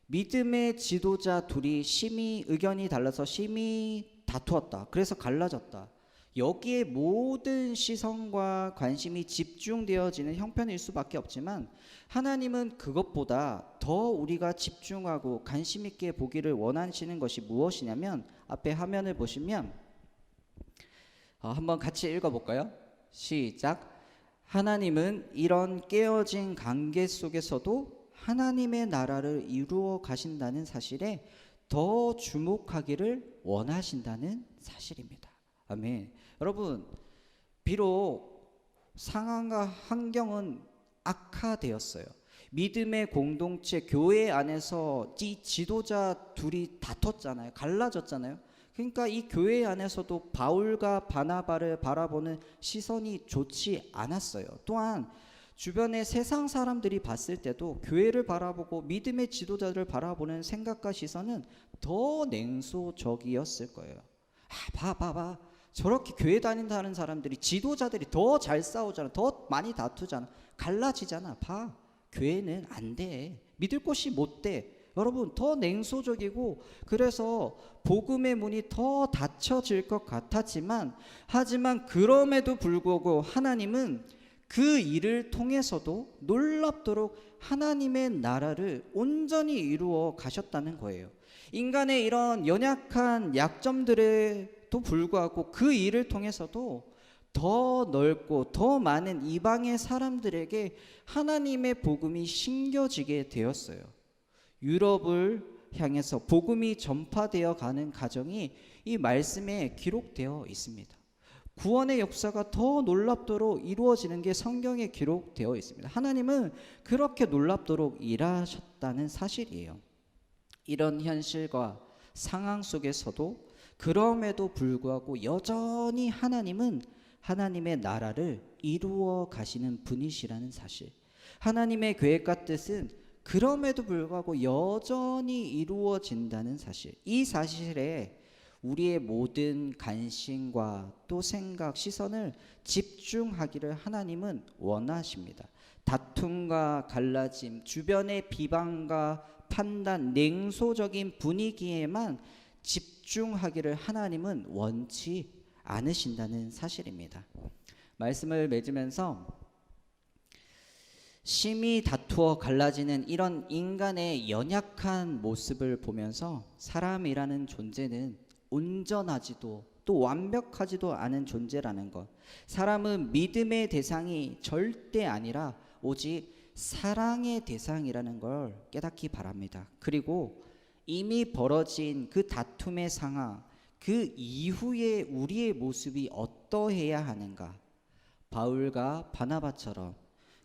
Speaker 3: 믿음의 지도자 둘이 심히 의견이 달라서 심히 다투었다. 그래서 갈라졌다. 여기에 모든 시선과 관심이 집중되어지는 형편일 수밖에 없지만 하나님은 그것보다 더 우리가 집중하고 관심 있게 보기를 원하시는 것이 무엇이냐면 앞에 화면을 보시면 한번 같이 읽어볼까요? 시작. 하나님은 이런 깨어진 관계 속에서도 하나님의 나라를 이루어 가신다는 사실에 더 주목하기를 원하신다는 사실입니다. 아멘. 여러분, 비록 상황과 환경은 악화되었어요. 믿음의 공동체 교회 안에서 이 지도자 둘이 다퉜잖아요. 갈라졌잖아요. 그러니까 이 교회 안에서도 바울과 바나바를 바라보는 시선이 좋지 않았어요. 또한 주변의 세상 사람들이 봤을 때도 교회를 바라보고 믿음의 지도자들을 바라보는 생각과 시선은 더 냉소적이었을 거예요. 봐봐. 저렇게 교회 다닌다는 사람들이 지도자들이 더 잘 싸우잖아. 더 많이 다투잖아. 갈라지잖아. 봐. 교회는 안 돼. 믿을 곳이 못 돼. 여러분 더 냉소적이고 그래서 복음의 문이 더 닫혀질 것 같았지만 하지만 그럼에도 불구하고 하나님은 그 일을 통해서도 놀랍도록 하나님의 나라를 온전히 이루어 가셨다는 거예요. 인간의 이런 연약한 약점들에도 불구하고 그 일을 통해서도 더 넓고 더 많은 이방의 사람들에게 하나님의 복음이 심겨지게 되었어요. 유럽을 향해서 복음이 전파되어 가는 과정이 이 말씀에 기록되어 있습니다. 구원의 역사가 더 놀랍도록 이루어지는 게 성경에 기록되어 있습니다. 하나님은 그렇게 놀랍도록 일하셨다는 사실이에요. 이런 현실과 상황 속에서도 그럼에도 불구하고 여전히 하나님은 하나님의 나라를 이루어 가시는 분이시라는 사실. 하나님의 계획과 뜻은 그럼에도 불구하고 여전히 이루어진다는 사실. 이 사실에 우리의 모든 관심과 또 생각, 시선을 집중하기를 하나님은 원하십니다. 다툼과 갈라짐, 주변의 비방과 판단, 냉소적인 분위기에만 집중하기를 하나님은 원치 않으신다는 사실입니다. 말씀을 맺으면서 심히 다투어 갈라지는 이런 인간의 연약한 모습을 보면서 사람이라는 존재는 온전하지도 또 완벽하지도 않은 존재라는 것, 사람은 믿음의 대상이 절대 아니라 오직 사랑의 대상이라는 걸 깨닫기 바랍니다. 그리고 이미 벌어진 그 다툼의 상황, 그 이후에 우리의 모습이 어떠해야 하는가, 바울과 바나바처럼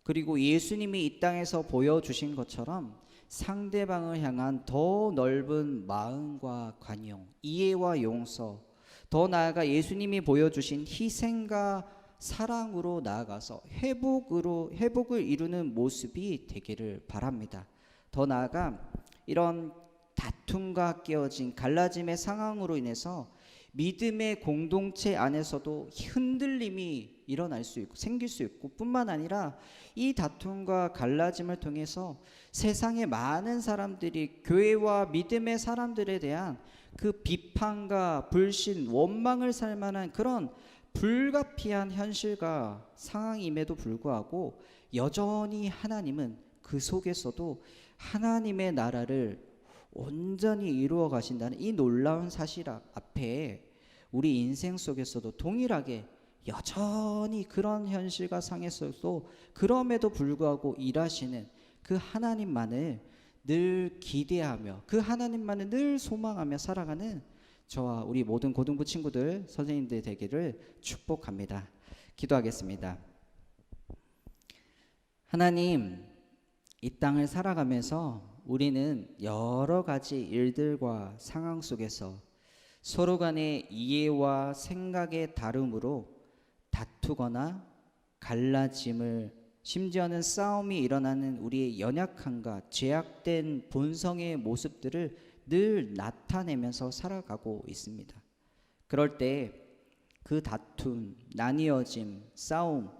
Speaker 3: 그리고 예수님이 이 땅에서 보여주신 것처럼 상대방을 향한 더 넓은 마음과 관용, 이해와 용서, 더 나아가 예수님이 보여주신 희생과 사랑으로 나아가서 회복을 이루는 모습이 되기를 바랍니다. 더 나아가 이런 다툼과 깨어진 갈라짐의 상황으로 인해서 믿음의 공동체 안에서도 흔들림이 일어날 수 있고 생길 수 있고 뿐만 아니라 이 다툼과 갈라짐을 통해서 세상의 많은 사람들이 교회와 믿음의 사람들에 대한 그 비판과 불신, 원망을 살 만한 그런 불가피한 현실과 상황임에도 불구하고 여전히 하나님은 그 속에서도 하나님의 나라를 온전히 이루어 가신다는 이 놀라운 사실 앞에 우리 인생 속에서도 동일하게 여전히 그런 현실과 상에서도 그럼에도 불구하고 일하시는 그 하나님만을 늘 기대하며 그 하나님만을 늘 소망하며 살아가는 저와 우리 모든 고등부 친구들, 선생님들 되기를 축복합니다. 기도하겠습니다. 하나님, 이 땅을 살아가면서 우리는 여러 가지 일들과 상황 속에서 서로 간의 이해와 생각의 다름으로 다투거나 갈라짐을, 심지어는 싸움이 일어나는 우리의 연약함과 죄악된 본성의 모습들을 늘 나타내면서 살아가고 있습니다. 그럴 때 그 다툼, 나뉘어짐, 싸움,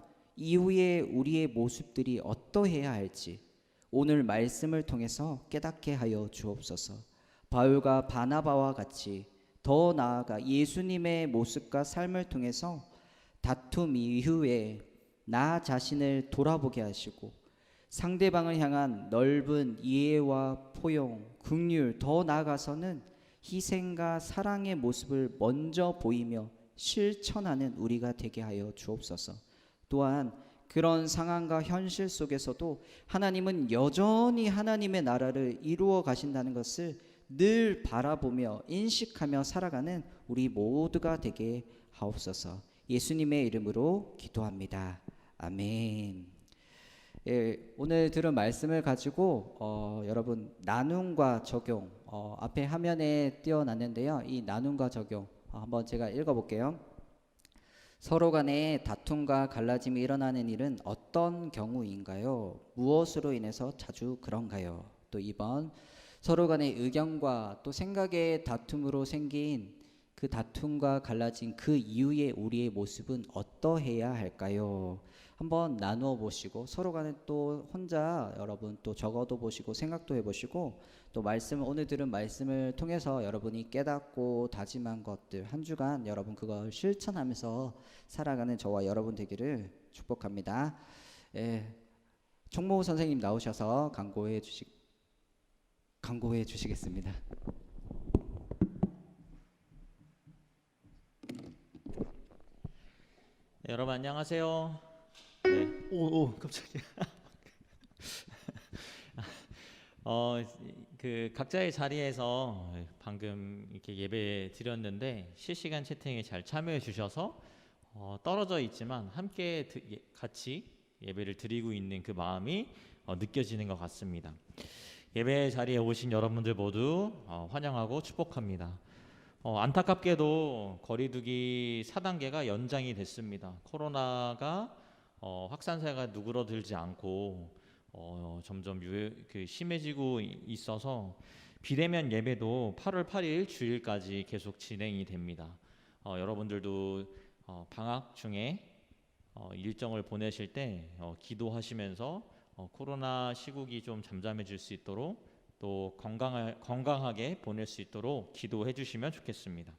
Speaker 3: 이후에 우리의 모습들이 어떠해야 할지 오늘 말씀을 통해서 깨닫게 하여 주옵소서. 바울과 바나바와 같이 더 나아가 예수님의 모습과 삶을 통해서 다툼 이후에 나 자신을 돌아보게 하시고 상대방을 향한 넓은 이해와 포용, 긍휼, 더 나아가서는 희생과 사랑의 모습을 먼저 보이며 실천하는 우리가 되게 하여 주옵소서. 또한 그런 상황과 현실 속에서도 하나님은 여전히 하나님의 나라를 이루어 가신다는 것을 늘 바라보며 인식하며 살아가는 우리 모두가 되게 하옵소서. 예수님의 이름으로 기도합니다. 아멘. 예, 오늘 들은 말씀을 가지고 여러분 나눔과 적용 앞에 화면에 띄워놨는데요. 이 나눔과 적용 한번 제가 읽어볼게요. 서로 간에 다툼과 갈라짐이 일어나는 일은 어떤 경우인가요? 무엇으로 인해서 자주 그런가요? 또 2번, 서로 간의 의견과 또 생각의 다툼으로 생긴 그 다툼과 갈라진 그 이후에 우리의 모습은 어떠해야 할까요? 한번 나누어 보시고 서로 간에 또 혼자 여러분 또 적어도 보시고 생각도 해보시고 또 말씀 오늘 들은 말씀을 통해서 여러분이 깨닫고 다짐한 것들 한 주간 여러분 그걸 실천하면서 살아가는 저와 여러분 되기를 축복합니다. 예, 총무 선생님 나오셔서 강구해 주시겠습니다.
Speaker 1: 네, 여러분 안녕하세요. 네. 오 깜짝이야. 그 각자의 자리에서 방금 이렇게 예배 드렸는데 실시간 채팅에 잘 참여해 주셔서 떨어져 있지만 함께 같이 예배를 드리고 있는 그 마음이 느껴지는 것 같습니다. 예배 자리에 오신 여러분들 모두 환영하고 축복합니다. 안타깝게도 거리두기 4단계가 연장이 됐습니다. 코로나가 확산세가 누그러들지 않고 점점 심해지고 있어서 비대면 예배도 8월 8일 주일까지 계속 진행이 됩니다. 여러분들도 방학 중에 일정을 보내실 때 기도하시면서 코로나 시국이 좀 잠잠해질 수 있도록 또 건강하게 보낼 수 있도록 기도해 주시면 좋겠습니다.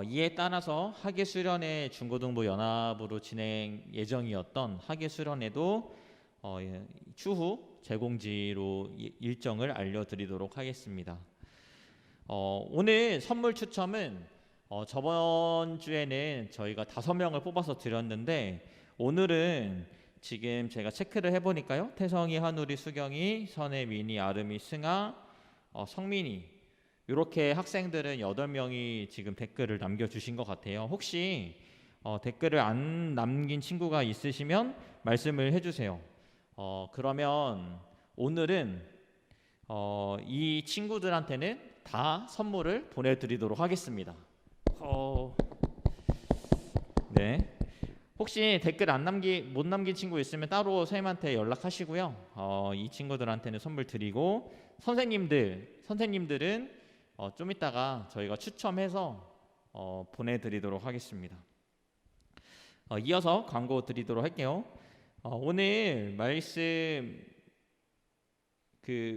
Speaker 1: 이에 따라서 학예수련회 중고등부 연합으로 진행 예정이었던 학예수련회도 추후 재공지로 일정을 알려드리도록 하겠습니다. 오늘 선물 추첨은 저번 주에는 저희가 5명을 뽑아서 드렸는데 오늘은 지금 제가 체크를 해보니까요. 태성이, 한우리, 수경이, 선혜, 민희, 아름이, 승아, 성민이 이렇게 학생들은 8명이 지금 댓글을 남겨주신 것 같아요. 혹시 댓글을 안 남긴 친구가 있으시면 말씀을 해주세요. 그러면 오늘은 이 친구들한테는 다 선물을 보내드리도록 하겠습니다. 네. 혹시 댓글 못 남긴 친구 있으면 따로 선생님한테 연락하시고요. 이 친구들한테는 선물 드리고 선생님들은 좀 이따가 저희가 추첨해서 보내드리도록 하겠습니다. 이어서 광고 드리도록 할게요. 오늘 말씀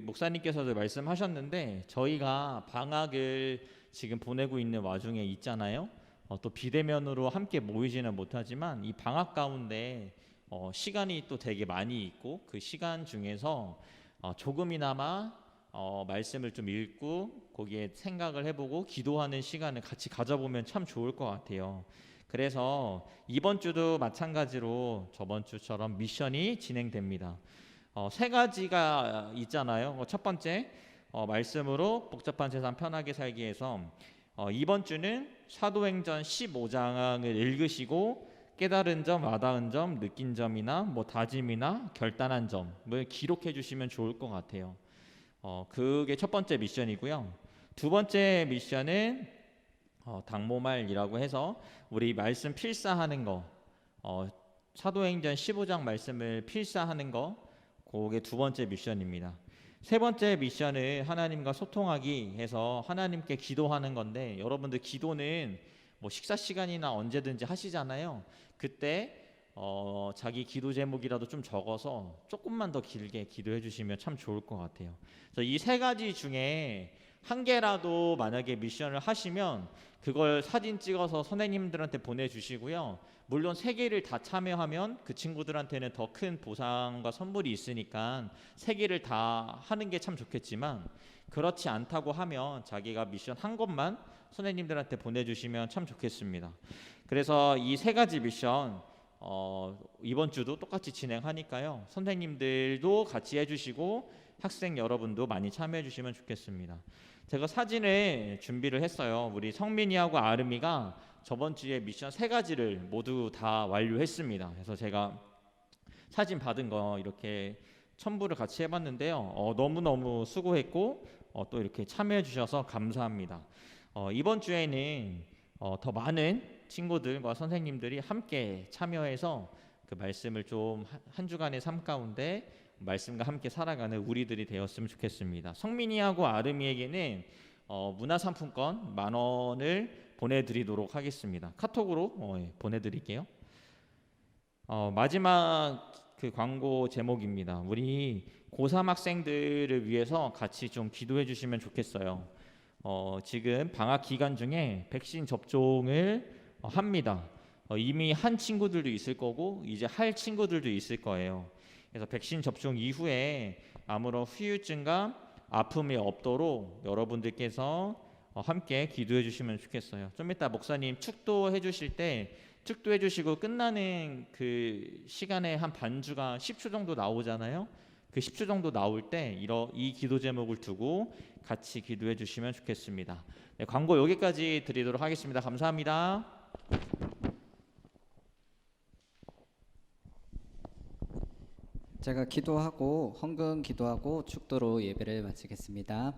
Speaker 1: 목사님께서도 말씀하셨는데 저희가 방학을 지금 보내고 있는 와중에 있잖아요. 또 비대면으로 함께 모이지는 못하지만 이 방학 가운데 시간이 또 되게 많이 있고 그 시간 중에서 조금이나마 말씀을 좀 읽고 거기에 생각을 해보고 기도하는 시간을 같이 가져보면 참 좋을 것 같아요. 그래서 이번 주도 마찬가지로 저번 주처럼 미션이 진행됩니다. 3가지가 있잖아요. 첫 번째 말씀으로 복잡한 세상 편하게 살기 위해서 이번 주는 사도행전 15장을 읽으시고 깨달은 점, 와닿은 점, 느낀 점이나 다짐이나 결단한 점을 기록해 주시면 좋을 것 같아요. 그게 첫 번째 미션이고요. 두 번째 미션은 당모말이라고 해서 우리 말씀 필사하는 거, 사도행전 15장 말씀을 필사하는 거, 그게 두 번째 미션입니다. 세 번째 미션은 하나님과 소통하기 해서 하나님께 기도하는 건데 여러분들 기도는 식사 시간이나 언제든지 하시잖아요. 그때 자기 기도 제목이라도 좀 적어서 조금만 더 길게 기도해 주시면 참 좋을 것 같아요. 그래서 이 세 가지 중에 한 개라도 만약에 미션을 하시면 그걸 사진 찍어서 선생님들한테 보내주시고요. 물론 세 개를 다 참여하면 그 친구들한테는 더 큰 보상과 선물이 있으니까 세 개를 다 하는 게 참 좋겠지만, 그렇지 않다고 하면 자기가 미션 한 것만 선생님들한테 보내주시면 참 좋겠습니다. 그래서 이 세 가지 미션 이번 주도 똑같이 진행하니까요. 선생님들도 같이 해주시고 학생 여러분도 많이 참여해 주시면 좋겠습니다. 제가 사진을 준비를 했어요. 우리 성민이하고 아름이가 저번 주에 미션 세 가지를 모두 다 완료했습니다. 그래서 제가 사진 받은 거 이렇게 첨부를 같이 해봤는데요. 너무너무 수고했고 또 이렇게 참여해 주셔서 감사합니다. 이번 주에는 더 많은 친구들과 선생님들이 함께 참여해서 그 말씀을 좀 한 주간의 삶 가운데 말씀과 함께 살아가는 우리들이 되었으면 좋겠습니다. 성민이하고 아름이에게는 문화상품권 10,000원을 보내드리도록 하겠습니다. 카톡으로 보내드릴게요. 마지막 그 광고 제목입니다. 우리 고3 학생들을 위해서 같이 좀 기도해 주시면 좋겠어요. 지금 방학 기간 중에 백신 접종을 합니다. 이미 한 친구들도 있을 거고 이제 할 친구들도 있을 거예요. 그래서 백신 접종 이후에 아무런 후유증과 아픔이 없도록 여러분들께서 함께 기도해 주시면 좋겠어요. 좀 이따 목사님 축도해 주실 때 축도해 주시고 끝나는 그 시간에 한 반주가 10초 정도 나오잖아요. 그 10초 정도 나올 때 이 기도 제목을 두고 같이 기도해 주시면 좋겠습니다. 네, 광고 여기까지 드리도록 하겠습니다. 감사합니다.
Speaker 3: 제가 기도하고 헌금 기도하고 축도로 예배를 마치겠습니다.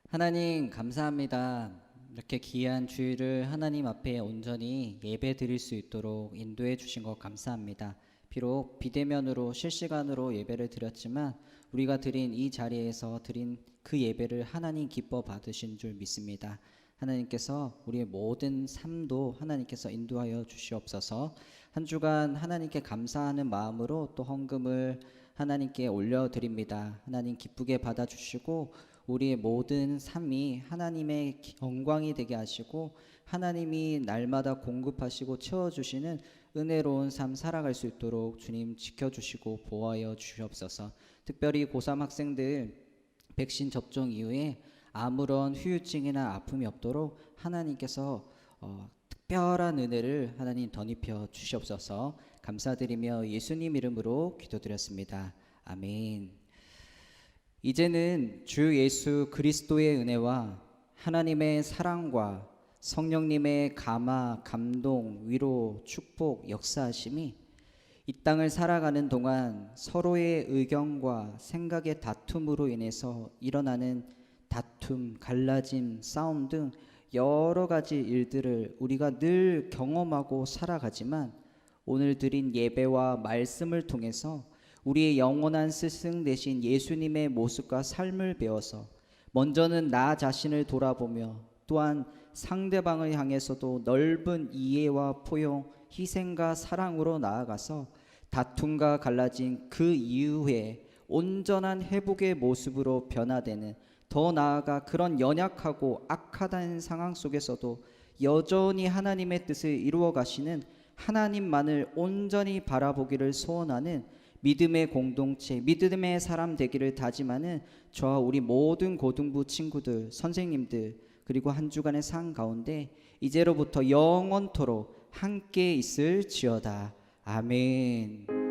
Speaker 3: 하나님 감사합니다. 이렇게 귀한 주일을 하나님 앞에 온전히 예배 드릴 수 있도록 인도해 주신 것 감사합니다. 비록 비대면으로 실시간으로 예배를 드렸지만 우리가 드린 이 자리에서 드린 그 예배를 하나님 기뻐 받으신 줄 믿습니다. 하나님께서 우리의 모든 삶도 하나님께서 인도하여 주시옵소서. 한 주간 하나님께 감사하는 마음으로 또 헌금을 하나님께 올려드립니다. 하나님 기쁘게 받아주시고 우리의 모든 삶이 하나님의 영광이 되게 하시고 하나님이 날마다 공급하시고 채워주시는 은혜로운 삶 살아갈 수 있도록 주님 지켜주시고 보호하여 주시옵소서. 특별히 고3 학생들 백신 접종 이후에 아무런 후유증이나 아픔이 없도록 하나님께서 특별한 은혜를 하나님 덧입혀 주시옵소서. 감사드리며 예수님 이름으로 기도드렸습니다. 아멘. 이제는 주 예수 그리스도의 은혜와 하나님의 사랑과 성령님의 감화, 감동, 위로, 축복, 역사하심이 이 땅을 살아가는 동안 서로의 의견과 생각의 다툼으로 인해서 일어나는 다툼, 갈라짐, 싸움 등 여러 가지 일들을 우리가 늘 경험하고 살아가지만 오늘 드린 예배와 말씀을 통해서 우리의 영원한 스승 되신 예수님의 모습과 삶을 배워서 먼저는 나 자신을 돌아보며 또한 상대방을 향해서도 넓은 이해와 포용, 희생과 사랑으로 나아가서 다툼과 갈라진 그 이후에 온전한 회복의 모습으로 변화되는, 더 나아가 그런 연약하고 악하다는 상황 속에서도 여전히 하나님의 뜻을 이루어 가시는 하나님만을 온전히 바라보기를 소원하는 믿음의 공동체, 믿음의 사람 되기를 다짐하는 저와 우리 모든 고등부 친구들, 선생님들, 그리고 한 주간의 삶 가운데 이제로부터 영원토록 함께 있을지어다. 아멘.